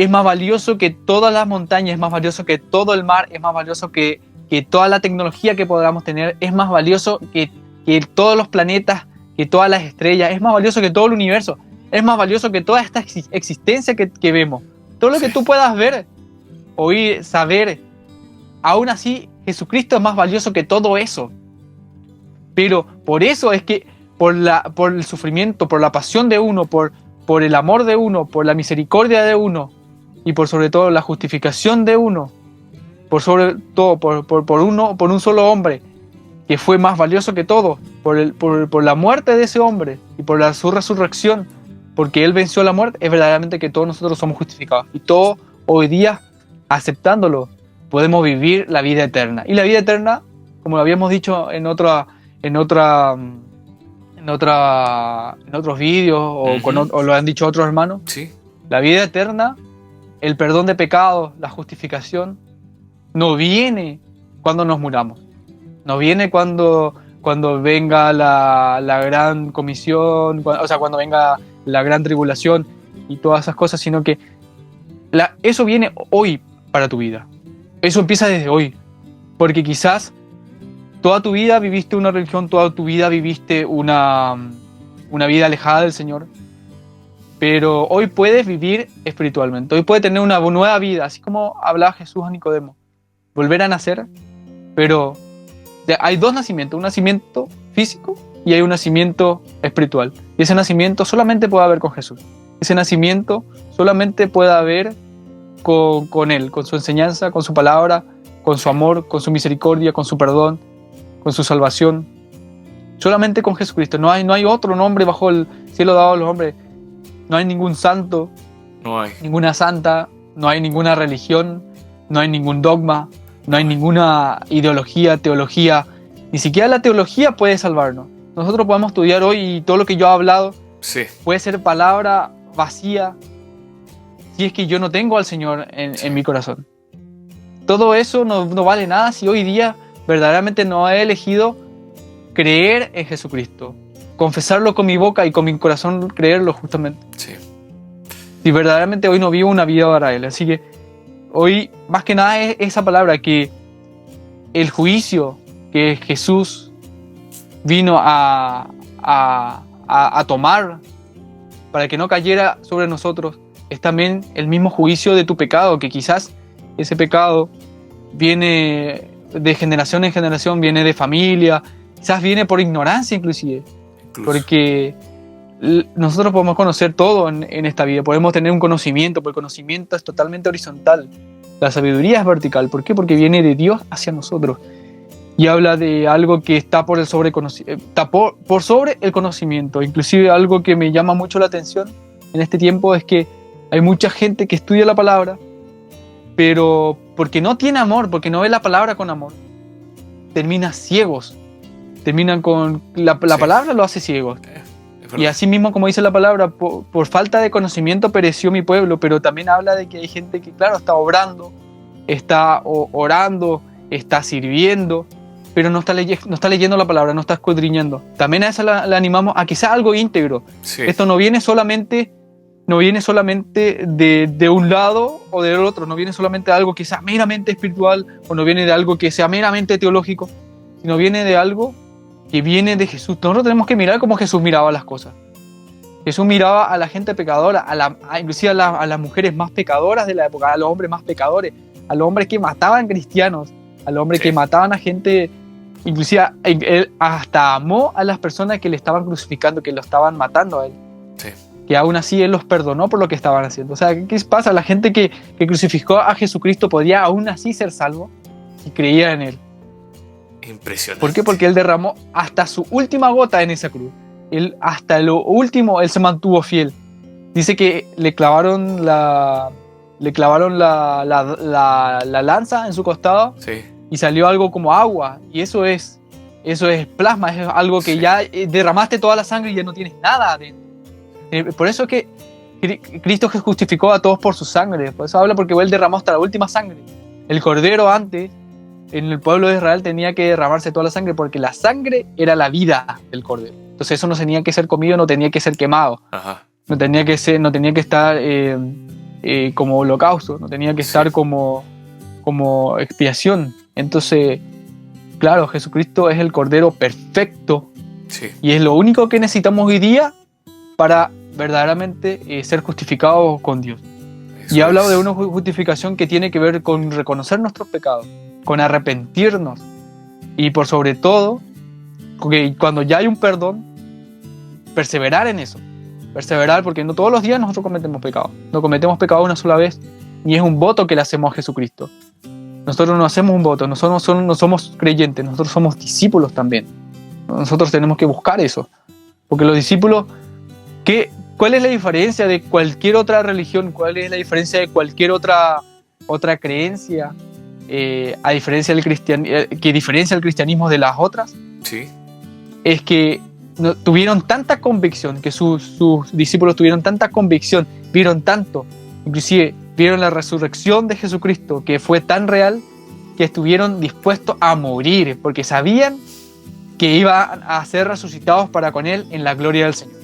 más valioso que todas las montañas, es más valioso que todo el mar, es más valioso que toda la tecnología que podamos tener, es más valioso que todos los planetas, que todas las estrellas, es más valioso que todo el universo, es más valioso que toda esta existencia que vemos. Todo lo que tú puedas ver, oír, saber, aún así Jesucristo es más valioso que todo eso. Pero por eso es que por el sufrimiento, por la pasión de uno, por el amor de uno, por la misericordia de uno y por sobre todo la justificación de uno, por sobre todo por un solo hombre que fue más valioso que todo, por la muerte de ese hombre y por su resurrección, porque Él venció la muerte, es verdaderamente que todos nosotros somos justificados. Y todos hoy día, aceptándolo, podemos vivir la vida eterna. Y la vida eterna, como lo habíamos dicho en otros vídeos, o lo han dicho otros hermanos, Sí. la vida eterna, el perdón de pecados, la justificación, no viene cuando nos muramos. No viene cuando venga la gran comisión, cuando venga la gran tribulación y todas esas cosas, sino que eso viene hoy para tu vida. Eso empieza desde hoy. Porque quizás toda tu vida viviste una religión, toda tu vida viviste una vida alejada del Señor. Pero hoy puedes vivir espiritualmente. Hoy puedes tener una nueva vida, así como hablaba Jesús a Nicodemo. Volver a nacer, pero hay dos nacimientos, un nacimiento físico y hay un nacimiento espiritual. Y ese nacimiento solamente puede haber con Jesús. Ese nacimiento solamente puede haber con Él, con su enseñanza, con su palabra, con su amor, con su misericordia, con su perdón, con su salvación. Solamente con Jesucristo. No hay otro nombre bajo el cielo dado a los hombres. No hay ningún santo, No hay. ninguna santa, no hay ninguna religión, no hay ningún dogma, no hay ninguna ideología, teología. Ni siquiera la teología puede salvarnos. Nosotros podemos estudiar hoy y todo lo que yo he hablado Sí. puede ser palabra vacía si es que yo no tengo al Señor en mi corazón. Todo eso no vale nada si hoy día verdaderamente no he elegido creer en Jesucristo, confesarlo con mi boca y con mi corazón creerlo justamente. Sí. Si verdaderamente hoy no vivo una vida para Él. Así que hoy más que nada es esa palabra, que el juicio que Jesús vino a tomar para que no cayera sobre nosotros, es también el mismo juicio de tu pecado, que quizás ese pecado viene de generación en generación, viene de familia, quizás viene por ignorancia inclusive, porque nosotros podemos conocer todo en esta vida, podemos tener un conocimiento, porque el conocimiento es totalmente horizontal, la sabiduría es vertical. ¿Por qué? Porque viene de Dios hacia nosotros y habla de algo que está por sobre el conocimiento. Inclusive algo que me llama mucho la atención en este tiempo es que hay mucha gente que estudia la palabra, pero porque no tiene amor, porque no ve la palabra con amor, terminan ciegos, terminan con la palabra lo hace ciegos. Y así mismo, como dice la palabra, por falta de conocimiento pereció mi pueblo, pero también habla de que hay gente que, claro, está obrando, está orando, está sirviendo, pero no está leyendo la palabra, no está escudriñando. También a esa la animamos a que sea algo íntegro. Sí. Esto no viene solamente de un lado o del otro, no viene solamente de algo que sea meramente espiritual, o no viene de algo que sea meramente teológico, sino viene de algo que viene de Jesús. Nosotros tenemos que mirar como Jesús miraba las cosas. Jesús miraba a la gente pecadora, inclusive a las mujeres más pecadoras de la época, a los hombres más pecadores, a los hombres que mataban cristianos, a los hombres que mataban a gente. Inclusive él hasta amó a las personas que le estaban crucificando, que lo estaban matando a él. Sí. Que aún así él los perdonó por lo que estaban haciendo. O sea, ¿qué pasa? La gente que crucificó a Jesucristo podía aún así ser salvo si creía en él. Impresionante. ¿Por qué? Porque él derramó hasta su última gota en esa cruz. Él, hasta lo último, él se mantuvo fiel. Dice que le clavaron la lanza en su costado. Sí. Y salió algo como agua. Y eso es plasma, es algo que ya derramaste toda la sangre y ya no tienes nada adentro. Por eso es que Cristo justificó a todos por su sangre. Por eso habla, porque él derramó hasta la última sangre. El cordero antes, en el pueblo de Israel, tenía que derramarse toda la sangre, porque la sangre era la vida del cordero. Entonces eso no tenía que ser comido, no tenía que ser quemado. Ajá. No tenía que estar como holocausto, no tenía que estar como expiación. Entonces, claro, Jesucristo es el Cordero perfecto. Sí. Y es lo único que necesitamos hoy día para verdaderamente ser justificados con Dios. Eso Y he hablado de una justificación que tiene que ver con reconocer nuestros pecados, con arrepentirnos. Y por sobre todo, porque cuando ya hay un perdón, perseverar en eso. Perseverar, porque no todos los días nosotros cometemos pecado. No cometemos pecado una sola vez, ni es un voto que le hacemos a Jesucristo. Nosotros no hacemos un voto, nosotros no somos creyentes, nosotros somos discípulos también. Nosotros tenemos que buscar eso. Porque los discípulos, ¿qué ¿cuál es la diferencia de cualquier otra religión? ¿Cuál es la diferencia de cualquier otra creencia? A diferencia del que diferencia el cristianismo de las otras, Sí. es que tuvieron tanta convicción, que sus discípulos tuvieron tanta convicción, vieron tanto, inclusive vieron la resurrección de Jesucristo, que fue tan real, que estuvieron dispuestos a morir, porque sabían que iban a ser resucitados para con Él en la gloria del Señor.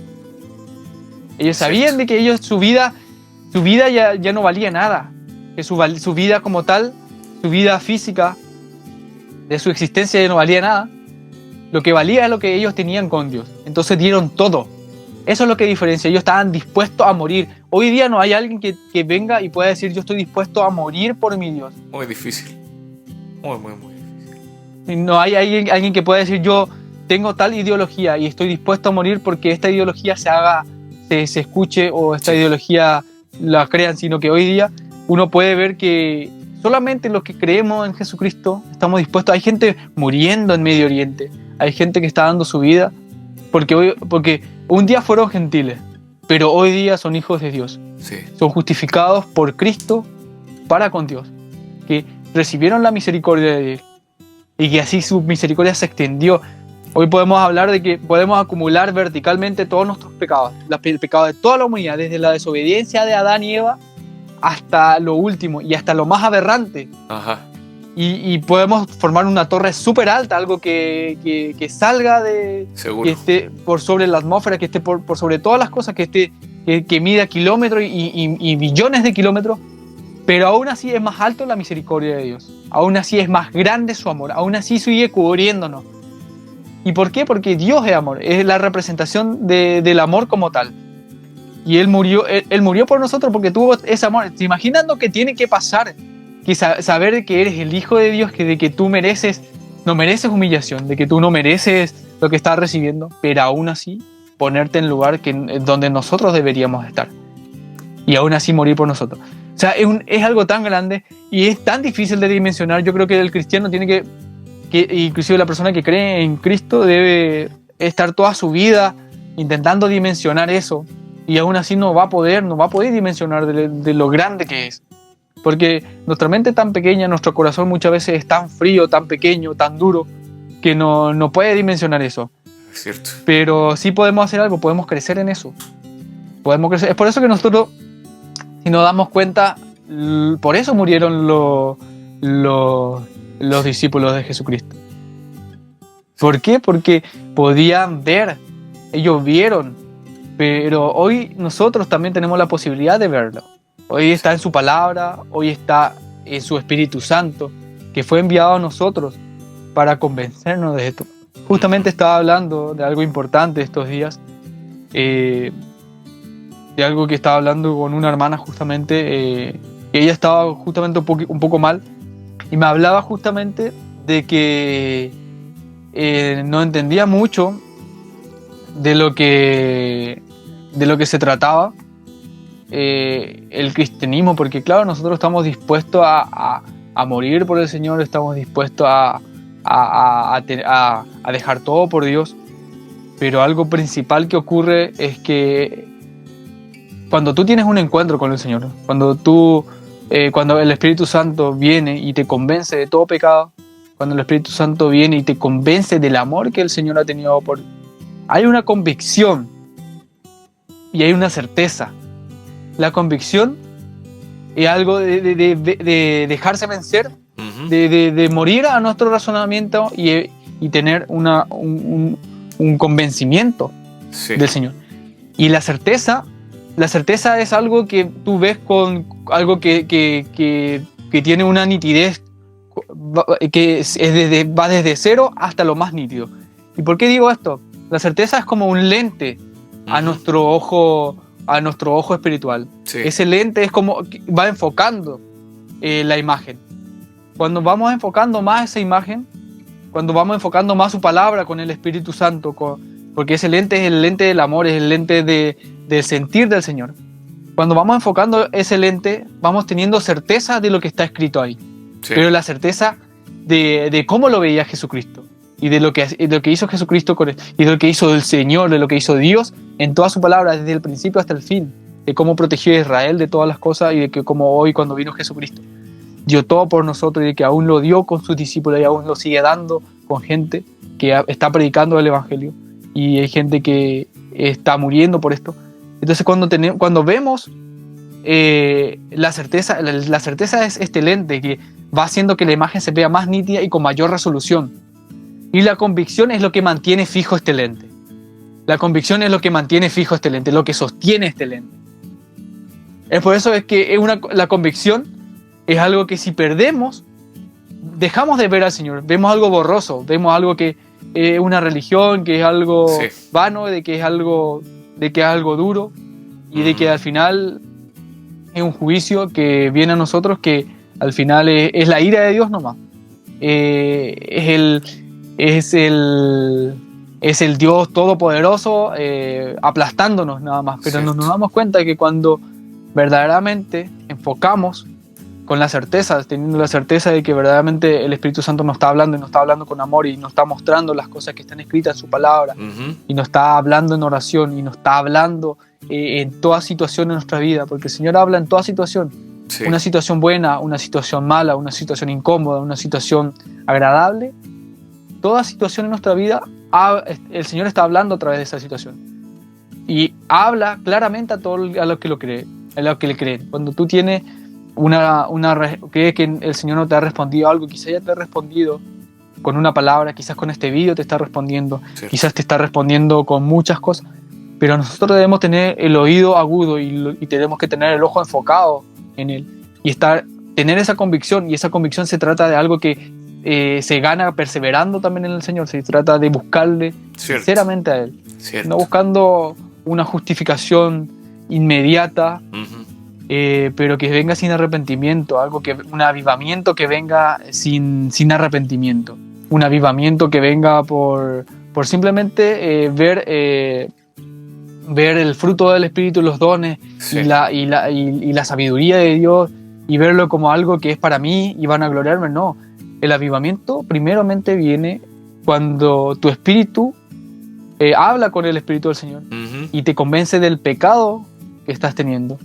Ellos sabían de que su vida ya no valía nada, que su vida como tal, su vida física, de su existencia ya no valía nada. Lo que valía es lo que ellos tenían con Dios. Entonces dieron todo. Eso es lo que diferencia. Ellos estaban dispuestos a morir. Hoy día no hay alguien que venga y pueda decir: yo estoy dispuesto a morir por mi Dios. Muy difícil. Muy difícil. No hay alguien que pueda decir: yo tengo tal ideología y estoy dispuesto a morir porque esta ideología se escuche, o esta ideología la crean. Sino que hoy día uno puede ver que solamente los que creemos en Jesucristo estamos dispuestos. Hay gente muriendo en Medio Oriente. Hay gente que está dando su vida porque un día fueron gentiles, pero hoy día son hijos de Dios. Sí. Son justificados por Cristo para con Dios, que recibieron la misericordia de Dios y que así su misericordia se extendió. Hoy podemos hablar de que podemos acumular verticalmente todos nuestros pecados, el pecado de toda la humanidad, desde la desobediencia de Adán y Eva hasta lo último y hasta lo más aberrante. Ajá. Y podemos formar una torre súper alta, algo que salga Seguro. que esté por sobre la atmósfera, que esté por sobre todas las cosas, que mida kilómetros y billones de kilómetros, pero aún así es más alto la misericordia de Dios, aún así es más grande su amor, aún así sigue cubriéndonos. ¿Y por qué? Porque Dios es amor, es la representación del amor como tal. Y Él murió por nosotros porque tuvo ese amor. ¿Te imaginas lo que tiene que pasar? Que saber que eres el Hijo de Dios, de que tú no mereces humillación, de que tú no mereces lo que estás recibiendo, pero aún así ponerte en el lugar donde nosotros deberíamos estar. Y aún así morir por nosotros. O sea, es algo tan grande y es tan difícil de dimensionar. Yo creo que el cristiano tiene que inclusive la persona que cree en Cristo debe estar toda su vida intentando dimensionar eso. Y aún así no va a poder dimensionar de lo grande que es. Porque nuestra mente es tan pequeña, nuestro corazón muchas veces es tan frío, tan pequeño, tan duro, que no puede dimensionar eso. Es cierto. Pero sí podemos hacer algo, podemos crecer en eso. Podemos crecer. Es por eso que nosotros, si nos damos cuenta, por eso murieron los discípulos de Jesucristo. ¿Por qué? Porque podían ver, ellos vieron, pero hoy nosotros también tenemos la posibilidad de verlo. Hoy está en su palabra, hoy está en su Espíritu Santo, que fue enviado a nosotros para convencernos de esto. Justamente estaba hablando de algo importante estos días, de algo que estaba hablando con una hermana justamente, que ella estaba justamente un poco mal, y me hablaba justamente de que no entendía mucho de lo que se trataba el cristianismo, porque claro, nosotros estamos dispuestos a morir por el Señor, estamos dispuestos a dejar todo por Dios, pero algo principal que ocurre es que cuando tú tienes un encuentro con el Señor, cuando el Espíritu Santo viene y te convence de todo pecado, cuando el Espíritu Santo viene y te convence del amor que el Señor ha tenido por ti, hay una convicción y hay una certeza. La convicción es algo de dejarse vencer, Uh-huh. de morir a nuestro razonamiento y tener un convencimiento Sí. del Señor. Y la certeza es algo que tú ves con algo que tiene una nitidez que va desde cero hasta lo más nítido. ¿Y por qué digo esto? La certeza es como un lente a Uh-huh. nuestro ojo espiritual. Sí. Ese lente es como va enfocando la imagen. Cuando vamos enfocando más esa imagen, cuando vamos enfocando más su palabra con el Espíritu Santo, porque ese lente es el lente del amor, es el lente del sentir del Señor. Cuando vamos enfocando ese lente, vamos teniendo certeza de lo que está escrito ahí. Sí. Pero la certeza de cómo lo veía Jesucristo. y de lo que hizo Jesucristo y de lo que hizo el Señor, de lo que hizo Dios en toda su palabra, desde el principio hasta el fin, de cómo protegió a Israel de todas las cosas y de que como hoy cuando vino Jesucristo dio todo por nosotros y de que aún lo dio con sus discípulos y aún lo sigue dando con gente que está predicando el Evangelio y hay gente que está muriendo por esto. Entonces cuando vemos la certeza es este lente que va haciendo que la imagen se vea más nítida y con mayor resolución. Y la convicción es lo que mantiene fijo este lente. La convicción es lo que mantiene fijo este lente, lo que sostiene este lente. Es por eso es que la convicción es algo que si perdemos, dejamos de ver al Señor. Vemos algo borroso, vemos algo que es una religión, que es algo vano, de que es algo duro y de que al final es un juicio que viene a nosotros que al final es la ira de Dios nomás. Es el Dios todopoderoso aplastándonos nada más. Pero nos damos cuenta que cuando verdaderamente enfocamos con la certeza, teniendo la certeza de que verdaderamente el Espíritu Santo nos está hablando y nos está hablando con amor y nos está mostrando las cosas que están escritas en su palabra y nos está hablando en oración y nos está hablando en toda situación de nuestra vida, porque el Señor habla en toda situación, una situación buena, una situación mala, una situación incómoda, una situación agradable, toda situación en nuestra vida, el Señor está hablando a través de esa situación y habla claramente a los que lo creen, a los que le creen. Cuando tú tienes crees que el Señor no te ha respondido algo, quizás ya te ha respondido con una palabra, quizás con este video te está respondiendo, quizás te está respondiendo con muchas cosas, pero nosotros debemos tener el oído agudo y tenemos que tener el ojo enfocado en Él y tener esa convicción, y esa convicción se trata de algo que se gana perseverando también en el Señor, se trata de buscarle sinceramente a Él, no buscando una justificación inmediata, pero que venga sin arrepentimiento, un avivamiento que venga sin arrepentimiento, un avivamiento que venga por simplemente ver el fruto del Espíritu, los dones y la sabiduría de Dios y verlo como algo que es para mí y van a gloriarme. No, el avivamiento primeramente viene cuando tu espíritu habla con el Espíritu del Señor y te convence del pecado que estás teniendo.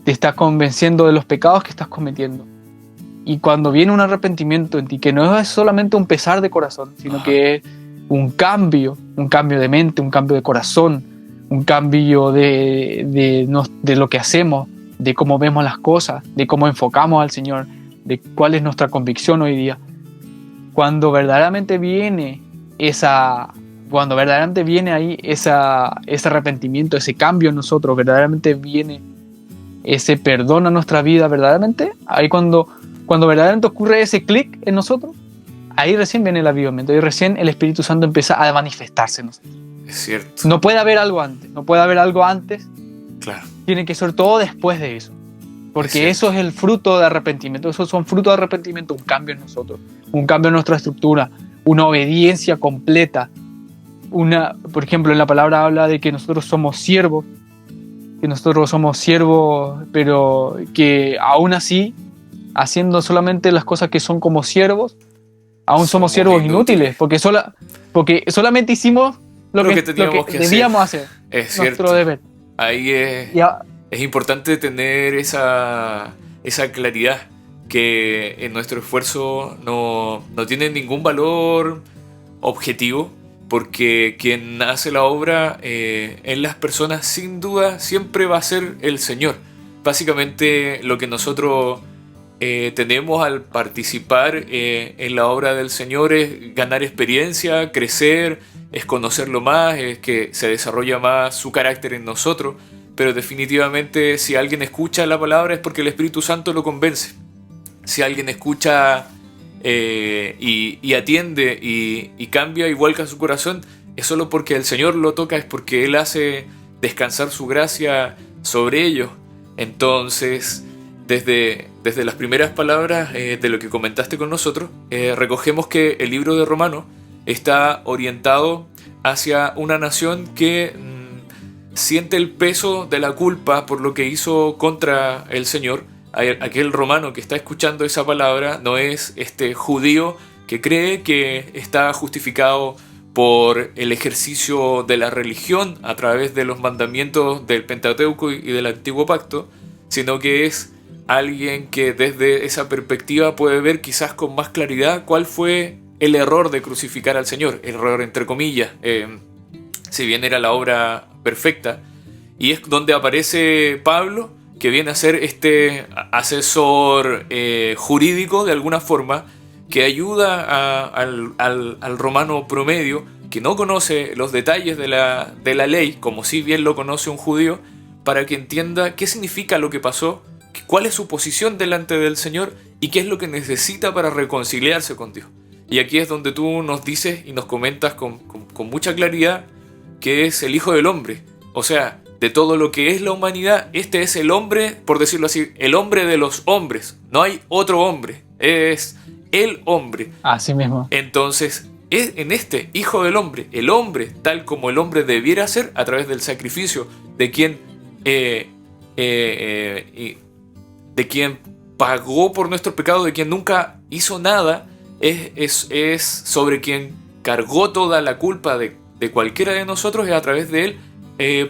Te estás convenciendo de los pecados que estás cometiendo. Y cuando viene un arrepentimiento en ti, que no es solamente un pesar de corazón, sino que es un cambio de mente, un cambio de corazón, un cambio de lo que hacemos, de cómo vemos las cosas, de cómo enfocamos al Señor, de cuál es nuestra convicción hoy día. Cuando verdaderamente viene ahí ese arrepentimiento, ese cambio en nosotros, verdaderamente viene ese perdón a nuestra vida, verdaderamente, ahí cuando verdaderamente ocurre ese clic en nosotros, ahí recién viene el avivamiento, ahí recién el Espíritu Santo empieza a manifestarse en nosotros. Es cierto. No puede haber algo antes, Claro. Tiene que ser todo después de eso, porque eso es el fruto de arrepentimiento, esos son frutos de arrepentimiento, un cambio en nosotros, un cambio en nuestra estructura, una obediencia completa. Por ejemplo, en la palabra habla de que nosotros somos siervos, pero que aún así, haciendo solamente las cosas que son como siervos, aún somos siervos inútiles, porque solamente hicimos lo que debíamos hacer. Es nuestro cierto. deber. Ahí es importante tener esa claridad, que en nuestro esfuerzo no tiene ningún valor objetivo, porque quien hace la obra en las personas sin duda siempre va a ser el Señor. Básicamente lo que nosotros tenemos al participar en la obra del Señor es ganar experiencia, crecer, es conocerlo más, es que se desarrolla más su carácter en nosotros, pero definitivamente si alguien escucha la palabra es porque el Espíritu Santo lo convence. Si alguien escucha y atiende y cambia y vuelca su corazón, es solo porque el Señor lo toca, es porque Él hace descansar su gracia sobre ellos. Entonces, desde las primeras palabras de lo que comentaste con nosotros, recogemos que el libro de Romanos está orientado hacia una nación que siente el peso de la culpa por lo que hizo contra el Señor. Aquel romano que está escuchando esa palabra no es este judío que cree que está justificado por el ejercicio de la religión a través de los mandamientos del Pentateuco y del Antiguo Pacto, sino que es alguien que desde esa perspectiva puede ver quizás con más claridad cuál fue el error de crucificar al Señor, error entre comillas, si bien era la obra perfecta, y es donde aparece Pablo, que viene a ser este asesor jurídico de alguna forma, que ayuda al romano promedio, que no conoce los detalles de la ley, como si bien lo conoce un judío, para que entienda qué significa lo que pasó, cuál es su posición delante del Señor y qué es lo que necesita para reconciliarse con Dios. Y aquí es donde tú nos dices y nos comentas con mucha claridad que es el Hijo del Hombre. O sea, de todo lo que es la humanidad, este es el hombre, por decirlo así, el hombre de los hombres. No hay otro hombre, es el hombre. Así mismo. Entonces, es en este Hijo del Hombre, el hombre tal como el hombre debiera ser, a través del sacrificio de quien pagó por nuestro pecado, de quien nunca hizo nada, es sobre quien cargó toda la culpa de cualquiera de nosotros, es a través de él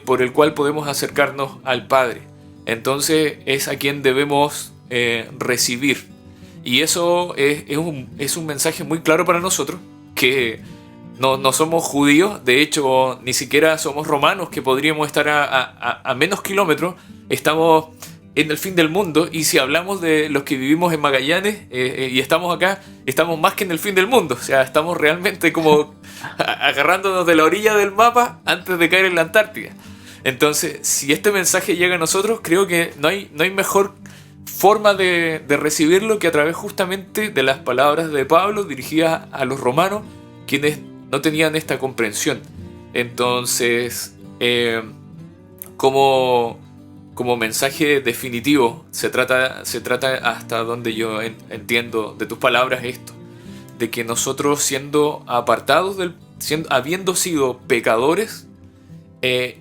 por el cual podemos acercarnos al Padre. Entonces es a quien debemos recibir. Y eso es un mensaje muy claro para nosotros, que no somos judíos, de hecho ni siquiera somos romanos, que podríamos estar a menos kilómetros, estamos en el fin del mundo, y si hablamos de los que vivimos en Magallanes y estamos acá, estamos más que en el fin del mundo, o sea, estamos realmente como agarrándonos de la orilla del mapa antes de caer en la Antártida. Entonces, si este mensaje llega a nosotros, creo que no hay mejor forma de recibirlo que a través justamente de las palabras de Pablo dirigidas a los romanos, quienes no tenían esta comprensión. Entonces, como mensaje definitivo, se trata hasta donde yo entiendo de tus palabras esto, de que nosotros siendo apartados habiendo sido pecadores,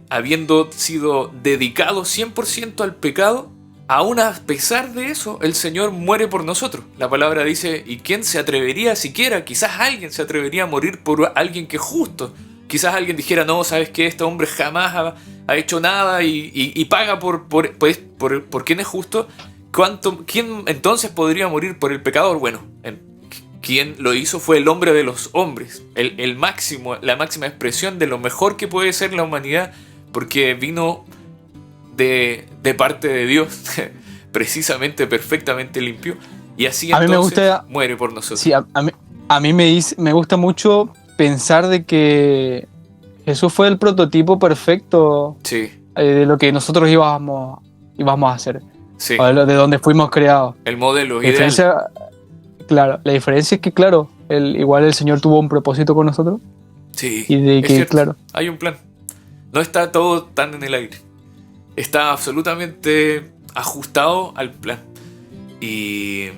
habiendo sido dedicados 100% al pecado, aún a pesar de eso, el Señor muere por nosotros. La palabra dice, ¿y quién se atrevería siquiera? Quizás alguien se atrevería a morir por alguien que es justo. Quizás alguien dijera, no, ¿sabes qué? Este hombre jamás ha hecho nada y paga por quien es justo. ¿Quién entonces podría morir por el pecador? Bueno, quien lo hizo fue el hombre de los hombres, la máxima expresión de lo mejor que puede ser la humanidad, porque vino de parte de Dios, precisamente, perfectamente limpio, y así entonces muere por nosotros. Sí, a mí me gusta mucho pensar de que Jesús fue el prototipo perfecto, sí, de lo que nosotros íbamos a hacer, sí, o de donde fuimos creados. el modelo ideal. Claro, la diferencia es que, claro, igual el Señor tuvo un propósito con nosotros. Sí, y de que, cierto, claro, hay un plan. No está todo tan en el aire. Está absolutamente ajustado al plan. Y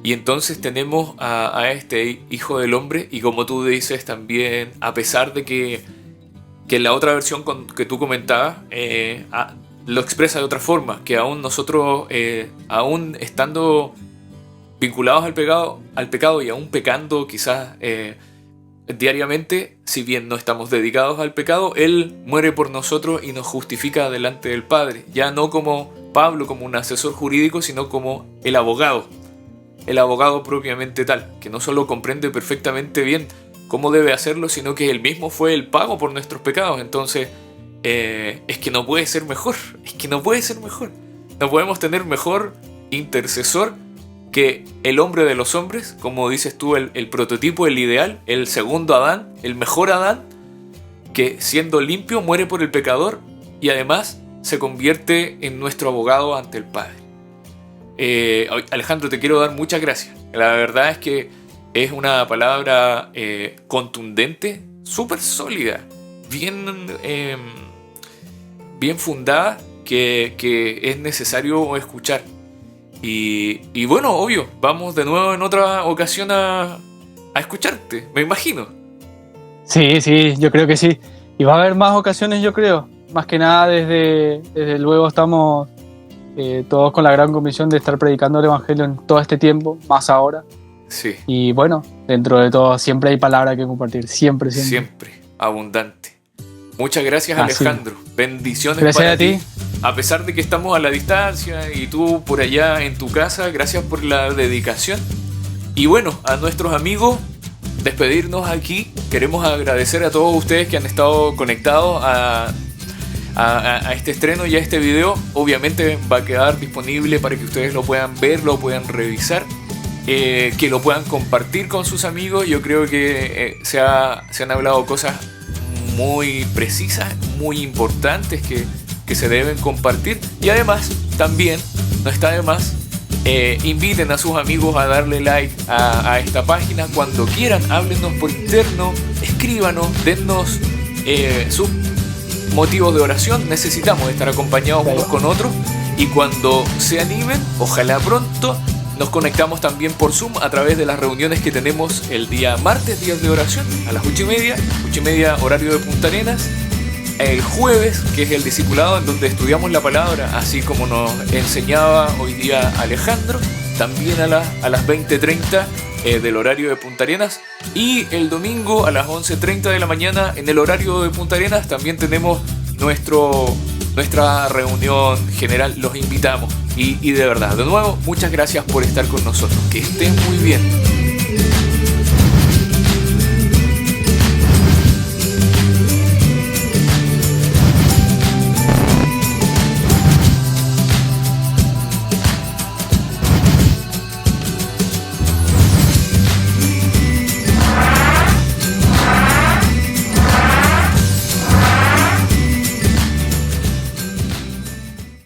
entonces tenemos a este Hijo del Hombre, y como tú dices también, a pesar de que la otra versión que tú comentabas lo expresa de otra forma, que aún nosotros, aún estando vinculados al pecado y aún pecando quizás diariamente, si bien no estamos dedicados al pecado, Él muere por nosotros y nos justifica delante del Padre, ya no como Pablo, como un asesor jurídico, sino como el abogado propiamente tal, que no solo comprende perfectamente bien cómo debe hacerlo, sino que Él mismo fue el pago por nuestros pecados. Entonces, es que no puede ser mejor, no podemos tener mejor intercesor que el hombre de los hombres, como dices tú, el prototipo, el ideal, el segundo Adán, el mejor Adán, que siendo limpio muere por el pecador y además se convierte en nuestro abogado ante el Padre. Alejandro, te quiero dar muchas gracias. La verdad es que es una palabra contundente, súper sólida, bien fundada, que es necesario escuchar. Y bueno, obvio, vamos de nuevo en otra ocasión a escucharte, me imagino. Sí, yo creo que sí. Y va a haber más ocasiones, yo creo. Más que nada, desde luego estamos todos con la gran comisión de estar predicando el Evangelio en todo este tiempo, más ahora. Sí. Y bueno, dentro de todo siempre hay palabras que compartir, siempre. Siempre, abundante. Muchas gracias, Así. Alejandro. Bendiciones Gracias para a ti. A pesar de que estamos a la distancia y tú por allá en tu casa, gracias por la dedicación. Y bueno, a nuestros amigos, despedirnos aquí. Queremos agradecer a todos ustedes que han estado conectados a este estreno y a este video. Obviamente va a quedar disponible para que ustedes lo puedan ver, lo puedan revisar, que lo puedan compartir con sus amigos. Yo creo que se han hablado cosas muy precisas, muy importantes que se deben compartir. Y además, también, no está de más, inviten a sus amigos a darle like a esta página. Cuando quieran, háblenos por interno, escríbanos, dennos sus motivos de oración. Necesitamos estar acompañados unos con otros. Y cuando se animen, ojalá pronto, nos conectamos también por Zoom a través de las reuniones que tenemos el día martes, días de oración, a las 8:30 horario de Punta Arenas. El jueves, que es el discipulado, en donde estudiamos la palabra, así como nos enseñaba hoy día Alejandro, también a las 20:30 del horario de Punta Arenas. Y el domingo a las 11:30 de la mañana en el horario de Punta Arenas también tenemos nuestra reunión general. Los invitamos y de verdad, de nuevo, muchas gracias por estar con nosotros. Que estén muy bien.